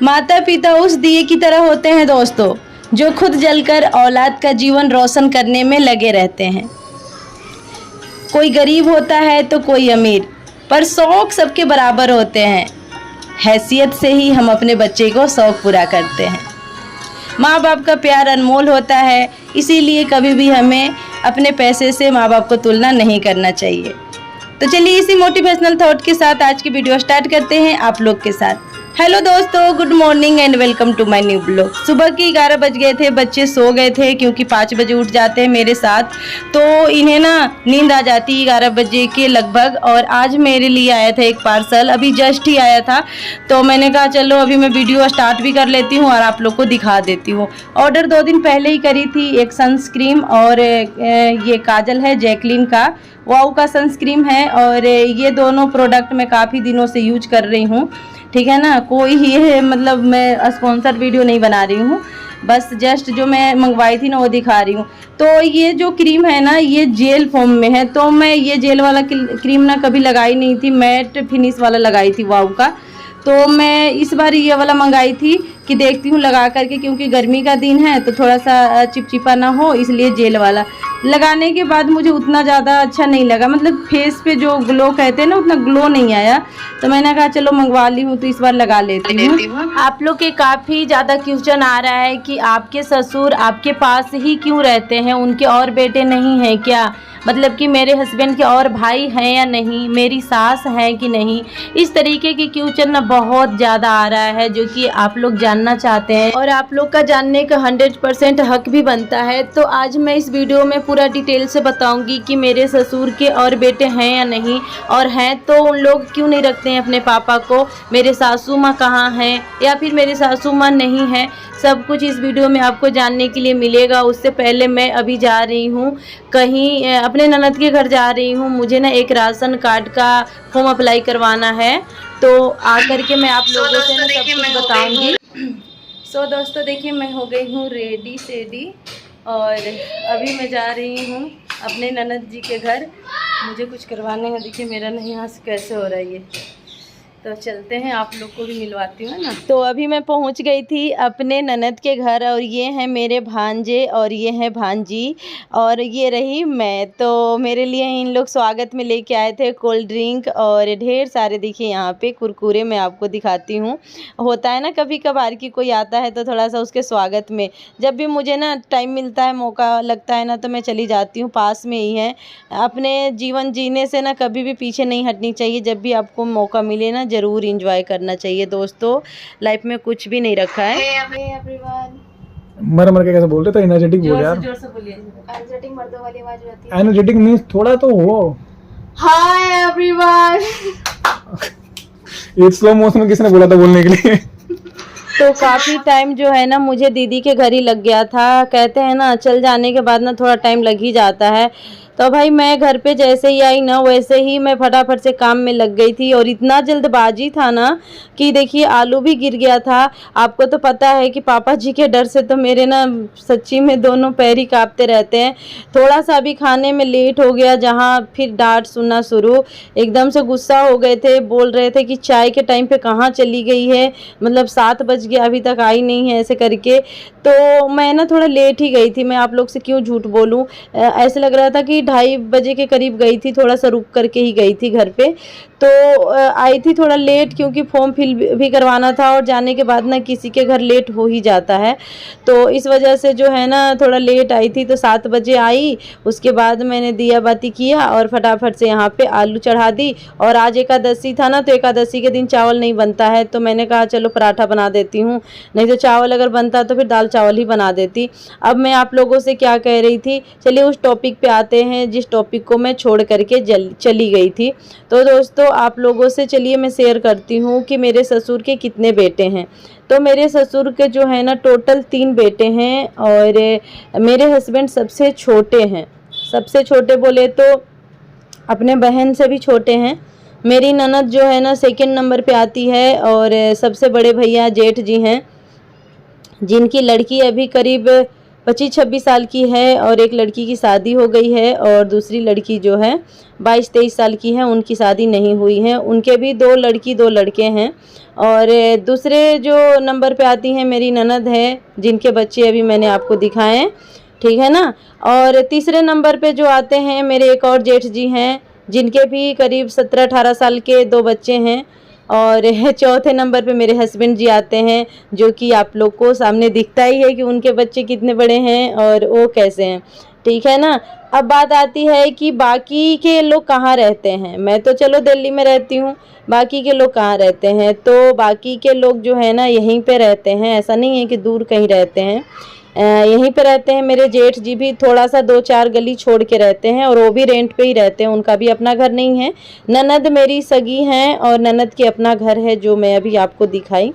माता पिता उस दिए की तरह होते हैं दोस्तों, जो खुद जलकर औलाद का जीवन रोशन करने में लगे रहते हैं। कोई गरीब होता है तो कोई अमीर, पर शौक सबके बराबर होते हैं। हैसियत से ही हम अपने बच्चे को शौक पूरा करते हैं। माँ बाप का प्यार अनमोल होता है, इसीलिए कभी भी हमें अपने पैसे से माँ बाप को तुलना नहीं करना चाहिए। तो चलिए इसी मोटिवेशनल थॉट के साथ आज की वीडियो स्टार्ट करते हैं आप लोग के साथ। हेलो दोस्तों, good morning and welcome to my new blog. सुबह के 11 बज गए थे, बच्चे सो गए थे क्योंकि 5 बजे उठ जाते हैं मेरे साथ, तो इन्हें ना नींद आ जाती है 11 बजे के लगभग। और आज मेरे लिए आया था एक पार्सल, अभी जस्ट ही आया था, तो मैंने कहा चलो अभी मैं वीडियो स्टार्ट भी कर लेती हूँ और आप लोग को दिखा देती हूँ। ऑर्डर 2 दिन पहले ही करी थी, एक सनस्क्रीम और ये काजल है जैकलिन का, वाओ का सनस्क्रीम है। और ये दोनों प्रोडक्ट मैं काफ़ी दिनों से यूज कर रही हूँ, ठीक है ना। कोई ये मतलब मैं स्पॉन्सर वीडियो नहीं बना रही हूँ, बस जस्ट जो मैं मंगवाई थी ना वो दिखा रही हूँ। तो ये जो क्रीम है ना ये जेल फॉर्म में है, तो मैं ये जेल वाला क्रीम ना कभी लगाई नहीं थी, मैट फिनिश वाला लगाई थी वाओ का। तो मैं इस बार ये वाला मंगाई थी कि देखती हूँ लगा करके, क्योंकि गर्मी का दिन है तो थोड़ा सा चिपचिपा ना हो, इसलिए जेल वाला लगाने के बाद मुझे उतना ज़्यादा अच्छा नहीं लगा, मतलब फेस पे जो ग्लो कहते हैं ना उतना ग्लो नहीं आया। तो मैंने कहा चलो मंगवा ली हूँ तो इस बार लगा लेती हूँ। आप लोग के काफ़ी ज़्यादा क्वेश्चन आ रहा है कि आपके ससुर आपके पास ही क्यों रहते हैं, उनके और बेटे नहीं हैं क्या, मतलब कि मेरे हस्बैंड के और भाई हैं या नहीं, मेरी सास है कि नहीं। इस तरीके के क्वेश्चन ना बहुत ज़्यादा आ रहा है, जो कि आप लोग जानना चाहते हैं और आप लोग का जानने का 100% हक भी बनता है। तो आज मैं इस वीडियो में पूरा डिटेल से बताऊंगी कि मेरे ससुर के और बेटे हैं या नहीं, और हैं तो उन लोग क्यों नहीं रखते हैं अपने पापा को, मेरे सासू माँ कहाँ हैं या फिर मेरे सासू माँ नहीं है। सब कुछ इस वीडियो में आपको जानने के लिए मिलेगा। उससे पहले मैं अभी जा रही हूँ कहीं, अपने ननद के घर जा रही हूँ। मुझे ना एक राशन कार्ड का फॉर्म अप्लाई करवाना है, तो आकर के मैं आप लोगों से ना सब कुछ बताऊँगी। सो दोस्तों देखिए मैं हो गई हूँ रेडी सेडी, और अभी मैं जा रही हूँ अपने ननद जी के घर, मुझे कुछ करवाने हैं। देखिए मेरा ना यहाँ से कैसे हो रहा है ये, तो चलते हैं आप लोग को भी मिलवाती हूँ ना। तो अभी मैं पहुँच गई थी अपने ननद के घर, और ये हैं मेरे भांजे और ये हैं भांजी और ये रही मैं। तो मेरे लिए इन लोग स्वागत में लेके आए थे कोल्ड ड्रिंक और ढेर सारे, देखिए यहाँ पे कुरकुरे मैं आपको दिखाती हूँ। होता है ना कभी कभार की कोई आता है तो थोड़ा सा उसके स्वागत में, जब भी मुझे ना टाइम मिलता है, मौका लगता है ना, तो मैं चली जाती हूँ, पास में ही है। अपने जीवन जीने से ना कभी भी पीछे नहीं हटनी चाहिए, जब भी आपको मौका मिले ना ज़रूर एंजॉय करना चाहिए दोस्तों। लाइफ में कुछ भी नहीं रखा है। मर मर के कैसे बोल रहे थे, एनर्जेटिक बोल यार। जोर से बोलिए। एनर्जेटिक मर्दों वाली आवाज रहती है। एनर्जेटिक मींस थोड़ा तो हो। Hi everyone. ये स्लो मोशन में किसने बोला था बोलने के लिए? तो काफ़ी टाइम जो है ना मुझे दीदी के घर ही लग गया था। कहते हैं ना चल जाने के बाद ना थोड़ा टाइम लग ही जाता है। तो भाई मैं घर पे जैसे ही आई ना वैसे ही मैं फटाफट से काम में लग गई थी, और इतना जल्दबाजी था ना कि देखिए आलू भी गिर गया था। आपको तो पता है कि पापा जी के डर से तो मेरे ना सच्ची में दोनों पैर ही कांपते रहते हैं। थोड़ा सा भी खाने में लेट हो गया, जहाँ फिर डांट सुनना शुरू, एकदम से गुस्सा हो गए थे, बोल रहे थे कि चाय के टाइम पे कहाँ चली गई है, मतलब 7 बज गया अभी तक आई नहीं है, ऐसे करके। तो मैं ना थोड़ा लेट ही गई थी, मैं आप लोग से क्यों झूठ बोलूँ, ऐसे लग रहा था कि 2:30 बजे के करीब गई थी, थोड़ा सा रुक करके ही गई थी घर पे। तो आई थी थोड़ा लेट, क्योंकि फॉर्म फिल भी करवाना था, और जाने के बाद ना किसी के घर लेट हो ही जाता है, तो इस वजह से जो है ना थोड़ा लेट आई थी। तो 7 बजे आई, उसके बाद मैंने दिया बाती किया और फटाफट से यहाँ पे आलू चढ़ा दी। और आज एकादशी था ना, तो एकादशी के दिन चावल नहीं बनता है, तो मैंने कहा चलो पराठा बना देती हूँ, नहीं तो चावल अगर बनता तो फिर दाल चावल ही बना देती। अब मैं आप लोगों से क्या कह रही थी, चलिए उस टॉपिक पे आते हैं जिस टॉपिक को मैं छोड़ करके चली गई थी। तो दोस्तों आप लोगों से चलिए मैं शेयर करती हूँ कि मेरे ससुर के कितने बेटे हैं। तो मेरे ससुर के जो है ना टोटल 3 बेटे हैं, और मेरे हस्बैंड सबसे छोटे हैं। सबसे छोटे बोले तो अपने बहन से भी छोटे हैं। मेरी ननद जो है ना 2nd नंबर पे आती है, और सबसे बड़े भैया जेठ जी हैं, जिनकी लड़की अभी करीब 25-26 साल की है और एक लड़की की शादी हो गई है और दूसरी लड़की जो है 22-23 साल की है, उनकी शादी नहीं हुई है। उनके भी 2 लड़की 2 लड़के हैं। और दूसरे जो नंबर पे आती हैं मेरी ननद है, जिनके बच्चे अभी मैंने आपको दिखाए हैं, ठीक है ना। और तीसरे नंबर पे जो आते हैं मेरे एक और जेठ जी हैं, जिनके भी करीब 17-18 साल के 2 बच्चे हैं। और चौथे नंबर पे मेरे हस्बैंड जी आते हैं, जो कि आप लोग को सामने दिखता ही है कि उनके बच्चे कितने बड़े हैं और वो कैसे हैं, ठीक है ना। अब बात आती है कि बाकी के लोग कहाँ रहते हैं। मैं तो चलो दिल्ली में रहती हूँ, बाकी के लोग कहाँ रहते हैं। तो बाकी के लोग जो है ना यहीं पे रहते हैं, ऐसा नहीं है कि दूर कहीं रहते हैं, यहीं पे रहते हैं। मेरे जेठ जी भी थोड़ा सा 2-4 गली छोड़ के रहते हैं और वो भी रेंट पे ही रहते हैं, उनका भी अपना घर नहीं है। ननद मेरी सगी हैं और ननद के अपना घर है, जो मैं अभी आपको दिखाई।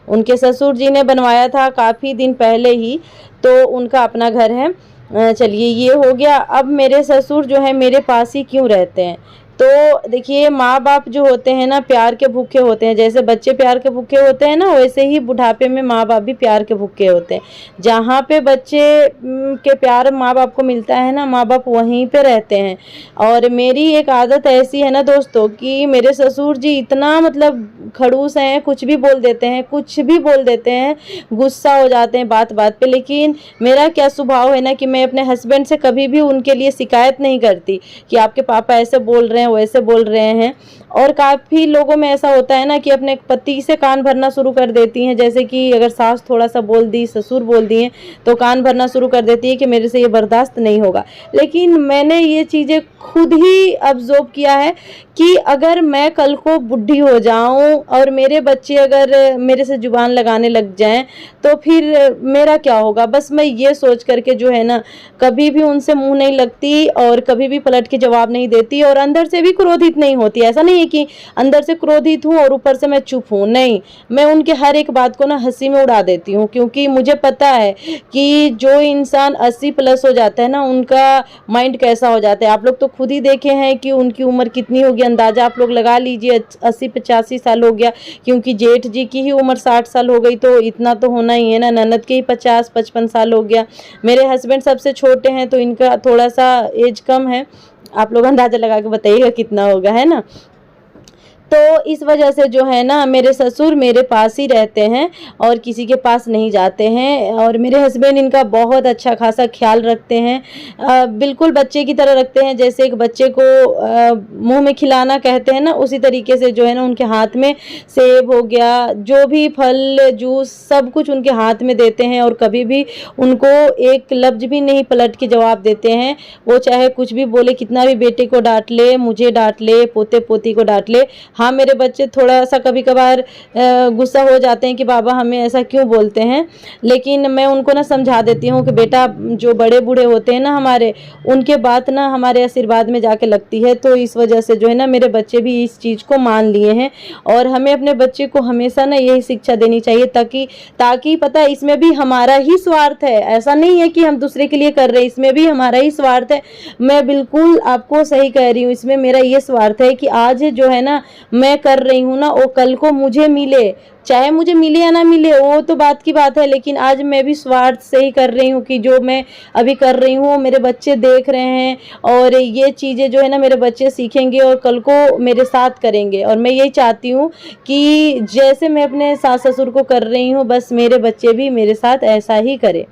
उनके ससुर जी ने बनवाया था काफ़ी दिन पहले ही, तो उनका अपना घर है। चलिए ये हो गया। अब मेरे ससुर जो है मेरे पास ही क्यों रहते हैं। तो देखिए, माँ बाप जो होते हैं ना प्यार के भूखे होते हैं। जैसे बच्चे प्यार के भूखे होते हैं ना, वैसे ही बुढ़ापे में माँ बाप भी प्यार के भूखे होते हैं। जहाँ पे बच्चे के प्यार माँ बाप को मिलता है ना, माँ बाप वहीं पे रहते हैं। और मेरी एक आदत ऐसी है ना दोस्तों कि मेरे ससुर जी इतना मतलब खड़ूस हैं, कुछ भी बोल देते हैं, कुछ भी बोल देते हैं, गुस्सा हो जाते हैं बात बात पे। लेकिन मेरा क्या स्वभाव है ना कि मैं अपने हस्बैंड से कभी भी उनके लिए शिकायत नहीं करती कि आपके पापा ऐसे बोल रहे हैं वैसे बोल रहे हैं। और काफ़ी लोगों में ऐसा होता है ना कि अपने पति से कान भरना शुरू कर देती हैं। जैसे कि अगर सास थोड़ा सा बोल दी, ससुर बोल दिए, तो कान भरना शुरू कर देती है कि मेरे से ये बर्दाश्त नहीं होगा। लेकिन मैंने ये चीज़ें खुद ही ऑब्जर्व किया है कि अगर मैं कल को बुढ़ी हो जाऊं और मेरे बच्चे अगर मेरे से जुबान लगाने लग जाएं, तो फिर मेरा क्या होगा। बस मैं ये सोच करके जो है ना कभी भी उनसे मुंह नहीं लगती और कभी भी पलट के जवाब नहीं देती और अंदर से भी क्रोधित नहीं होती। ऐसा नहीं है कि अंदर से क्रोधित हूँ और ऊपर से मैं चुप हूँ, नहीं, मैं उनके हर एक बात को ना हंसी में उड़ा देती हूँ। क्योंकि मुझे पता है कि जो इंसान 80+ हो जाता है ना, उनका माइंड कैसा हो जाता है। आप लोग तो खुद ही देखे हैं कि उनकी उम्र कितनी होगी, अंदाजा आप लोग लगा लीजिए, 80-85 साल हो गया। क्योंकि जेठ जी की ही उम्र 60 साल हो गई, तो इतना तो होना ही है ना। ननद के ही 50-55 साल हो गया। मेरे हस्बैंड सबसे छोटे हैं, तो इनका थोड़ा सा एज कम है। आप लोग अंदाजा लगा के बताइएगा कितना होगा, है ना। तो इस वजह से जो है ना मेरे ससुर मेरे पास ही रहते हैं और किसी के पास नहीं जाते हैं। और मेरे हस्बैंड इनका बहुत अच्छा खासा ख्याल रखते हैं, बिल्कुल बच्चे की तरह रखते हैं। जैसे एक बच्चे को मुंह में खिलाना कहते हैं ना, उसी तरीके से जो है ना उनके हाथ में सेब हो गया, जो भी फल जूस सब कुछ उनके हाथ में देते हैं। और कभी भी उनको एक लफ्ज़ भी नहीं पलट के जवाब देते हैं। वो चाहे कुछ भी बोले, कितना भी बेटे को डांट ले, मुझे डांट ले, पोते पोती को डांट ले। हाँ, मेरे बच्चे थोड़ा सा कभी कभार गुस्सा हो जाते हैं कि बाबा हमें ऐसा क्यों बोलते हैं। लेकिन मैं उनको ना समझा देती हूँ कि बेटा, जो बड़े बूढ़े होते हैं ना हमारे, उनके बात ना हमारे आशीर्वाद में जाके लगती है। तो इस वजह से जो है ना मेरे बच्चे भी इस चीज़ को मान लिए हैं। और हमें अपने बच्चे को हमेशा ना यही शिक्षा देनी चाहिए, ताकि पता है इसमें भी हमारा ही स्वार्थ है। ऐसा नहीं है कि हम दूसरे के लिए कर रहे हैं, इसमें भी हमारा ही स्वार्थ है। मैं बिल्कुल आपको सही कह रही हूँ, इसमें मेरा ये स्वार्थ है कि आज जो है ना मैं कर रही हूँ ना, वो कल को मुझे मिले, चाहे मुझे मिले या ना मिले, वो तो बात की बात है। लेकिन आज मैं भी स्वार्थ से ही कर रही हूँ कि जो मैं अभी कर रही हूँ मेरे बच्चे देख रहे हैं और ये चीज़ें जो है ना मेरे बच्चे सीखेंगे और कल को मेरे साथ करेंगे। और मैं यही चाहती हूँ कि जैसे मैं अपने सास ससुर को कर रही हूँ, बस मेरे बच्चे भी मेरे साथ ऐसा ही करें,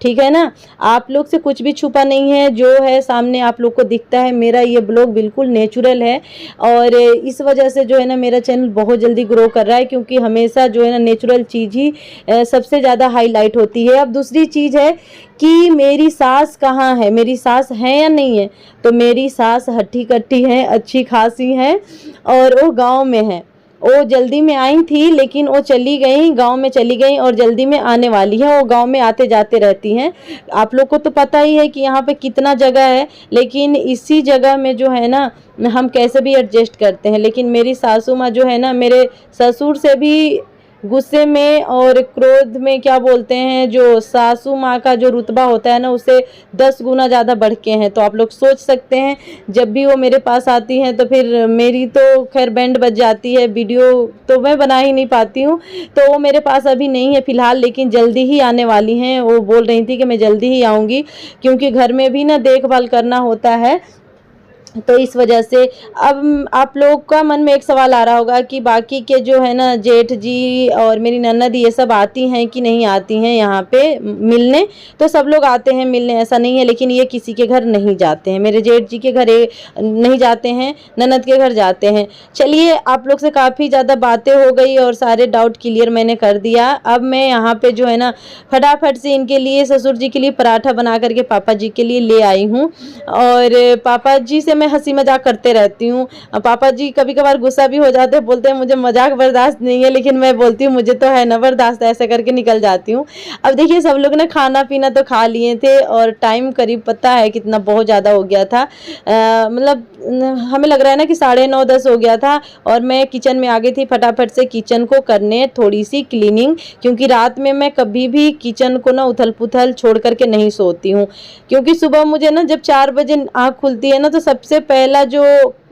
ठीक है ना। आप लोग से कुछ भी छुपा नहीं है, जो है सामने आप लोग को दिखता है। मेरा ये ब्लॉग बिल्कुल नेचुरल है और इस वजह से जो है ना मेरा चैनल बहुत जल्दी ग्रो कर रहा है, क्योंकि हमेशा जो है ना नेचुरल चीज़ ही सबसे ज़्यादा हाईलाइट होती है। अब दूसरी चीज़ है कि मेरी सास कहाँ है, मेरी सास है या नहीं है। तो मेरी सास हट्टी कट्टी है, अच्छी खासी है और वो गाँव में है। वो जल्दी में आई थी लेकिन वो चली गई, गांव में चली गई और जल्दी में आने वाली है। वो गांव में आते जाते रहती हैं। आप लोग को तो पता ही है कि यहाँ पे कितना जगह है, लेकिन इसी जगह में जो है ना हम कैसे भी एडजस्ट करते हैं। लेकिन मेरी सासू माँ जो है ना मेरे ससुर से भी गुस्से में और क्रोध में क्या बोलते हैं, जो सासू माँ का जो रुतबा होता है ना, उससे 10 गुना ज़्यादा बढ़ के हैं। तो आप लोग सोच सकते हैं, जब भी वो मेरे पास आती हैं तो फिर मेरी तो खैर बैंड बज जाती है, वीडियो तो मैं बना ही नहीं पाती हूँ। तो वो मेरे पास अभी नहीं है फ़िलहाल, लेकिन जल्दी ही आने वाली हैं। वो बोल रही थी कि मैं जल्दी ही आऊँगी, क्योंकि घर में भी ना देखभाल करना होता है। तो इस वजह से अब आप लोग का मन में एक सवाल आ रहा होगा कि बाकी के जो है ना जेठ जी और मेरी ननद ये सब आती हैं कि नहीं आती हैं यहाँ पे मिलने। तो सब लोग आते हैं मिलने, ऐसा नहीं है, लेकिन ये किसी के घर नहीं जाते हैं। मेरे जेठ जी के घर नहीं जाते हैं, ननद के घर जाते हैं। चलिए, आप लोग से काफ़ी ज़्यादा बातें हो गई और सारे डाउट क्लियर मैंने कर दिया। अब मैं यहाँ पे जो है ना फटाफट से इनके लिए, ससुर जी के लिए पराठा बना करके पापा जी के लिए ले आई हूँ। और पापा जी से मैं हंसी मजाक करते रहती हूँ। पापा जी कभी कभार गुस्सा भी हो जाते हैं, बोलते हैं मुझे मजाक बर्दाश्त नहीं है, लेकिन मैं बोलती हूँ मुझे तो है ना बर्दाश्त, ऐसे करके निकल जाती हूँ। अब देखिए, सब लोग ना खाना पीना तो खा लिए थे और टाइम करीब पता है कितना, बहुत ज़्यादा हो गया था। मतलब हमें लग रहा है ना कि 9:30 10 हो गया था। और मैं किचन में आ गई थी फटाफट से किचन को करने थोड़ी सी क्लीनिंग, क्योंकि रात में मैं कभी भी किचन को ना उथल पुथल छोड़ करके नहीं सोती हूँ। क्योंकि सुबह मुझे ना जब 4 बजे आँख खुलती है ना, तो सबसे पहला जो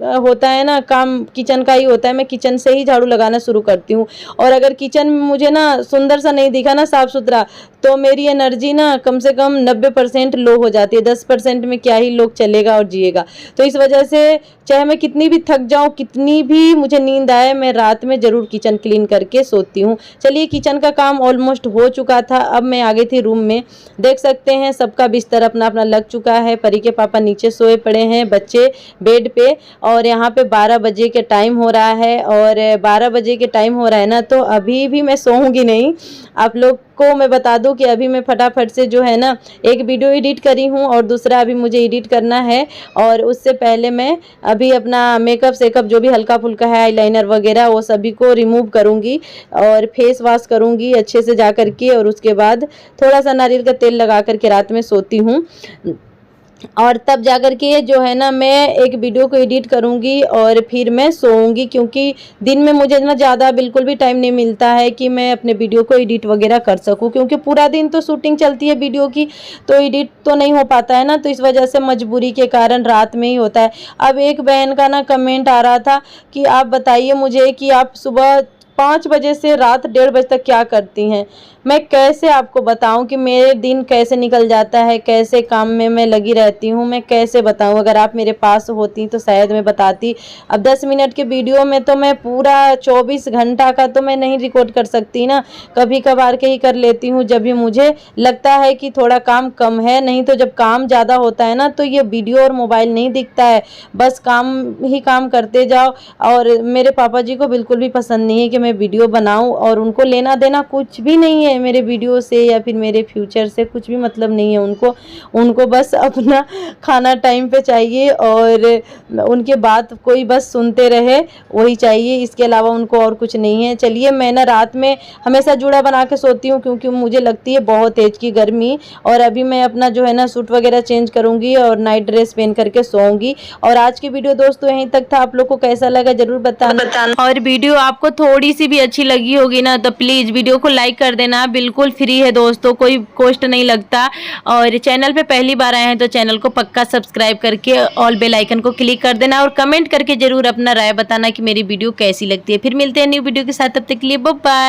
होता है ना काम किचन का ही होता है। मैं किचन से ही झाड़ू लगाना शुरू करती हूँ। और अगर किचन में मुझे ना सुंदर सा नहीं दिखा ना, साफ़ सुथरा, तो मेरी एनर्जी ना कम से कम 90% लो हो जाती है। 10% में क्या ही लोग चलेगा और जिएगा। तो इस वजह से चाहे मैं कितनी भी थक जाऊँ, कितनी भी मुझे नींद आए, मैं रात में ज़रूर किचन क्लीन करके सोती हूँ। चलिए, किचन का काम ऑलमोस्ट हो चुका था। अब मैं आ गई थी रूम में। देख सकते हैं सबका बिस्तर अपना अपना लग चुका है। परी के पापा नीचे सोए पड़े हैं, बच्चे बेड पे। और यहाँ पे 12 बजे के टाइम हो रहा है। और 12 बजे के टाइम हो रहा है ना, तो अभी भी मैं सोऊंगी नहीं। आप लोग को मैं बता दूं कि अभी मैं फटाफट से जो है ना एक वीडियो एडिट करी हूँ और दूसरा अभी मुझे एडिट करना है। और उससे पहले मैं अभी अपना मेकअप सेकअप जो भी हल्का फुल्का है, आईलाइनर वगैरह, वो सभी को रिमूव करूँगी और फेस वॉश करूँगी अच्छे से जा करके। और उसके बाद थोड़ा सा नारियल का तेल लगा करके रात में सोती हूँ। और तब जाकर के जो है ना मैं एक वीडियो को एडिट करूँगी और फिर मैं सोऊंगी, क्योंकि दिन में मुझे ना ज़्यादा बिल्कुल भी टाइम नहीं मिलता है कि मैं अपने वीडियो को एडिट वगैरह कर सकूँ, क्योंकि पूरा दिन तो शूटिंग चलती है वीडियो की, तो एडिट तो नहीं हो पाता है ना। तो इस वजह से मजबूरी के कारण रात में ही होता है। अब एक बहन का ना कमेंट आ रहा था कि आप बताइए मुझे कि आप सुबह 5 बजे से रात 1:30 बजे तक क्या करती हैं। मैं कैसे आपको बताऊं कि मेरे दिन कैसे निकल जाता है, कैसे काम में मैं लगी रहती हूं, मैं कैसे बताऊं। अगर आप मेरे पास होती तो शायद मैं बताती। अब 10 मिनट के वीडियो में तो मैं पूरा 24 घंटा का तो मैं नहीं रिकॉर्ड कर सकती ना, कभी कभार के ही कर लेती हूँ जब भी मुझे लगता है कि थोड़ा काम कम है। नहीं तो जब काम ज़्यादा होता है ना, तो ये वीडियो और मोबाइल नहीं दिखता है, बस काम ही काम करते जाओ। और मेरे पापा जी को बिल्कुल भी पसंद नहीं है कि मैं वीडियो बनाऊं, और उनको लेना देना कुछ भी नहीं है मेरे वीडियो से या फिर मेरे फ्यूचर से, कुछ भी मतलब नहीं है उनको बस अपना खाना टाइम पे चाहिए और उनके बात कोई बस सुनते रहे वही चाहिए, इसके अलावा उनको और कुछ नहीं है। चलिए, मैं ना रात में हमेशा जूड़ा बना के सोती हूँ, क्योंकि मुझे लगती है बहुत तेज की गर्मी। और अभी मैं अपना जो है ना सूट वगैरह चेंज करूँगी और नाइट ड्रेस पहन करके सोऊंगी। और आज की वीडियो दोस्तों यहीं तक था। आप लोग को कैसा लगा जरूर बताना। और वीडियो आपको थोड़ी सी भी अच्छी लगी होगी ना, तो प्लीज़ वीडियो को लाइक कर देना। बिल्कुल फ्री है दोस्तों, कोई कॉस्ट नहीं लगता। और चैनल पे पहली बार आए हैं तो चैनल को पक्का सब्सक्राइब करके ऑल बेल आइकन को क्लिक कर देना। और कमेंट करके जरूर अपना राय बताना कि मेरी वीडियो कैसी लगती है। फिर मिलते हैं न्यू वीडियो के साथ, तब तक के लिए बाय बाय।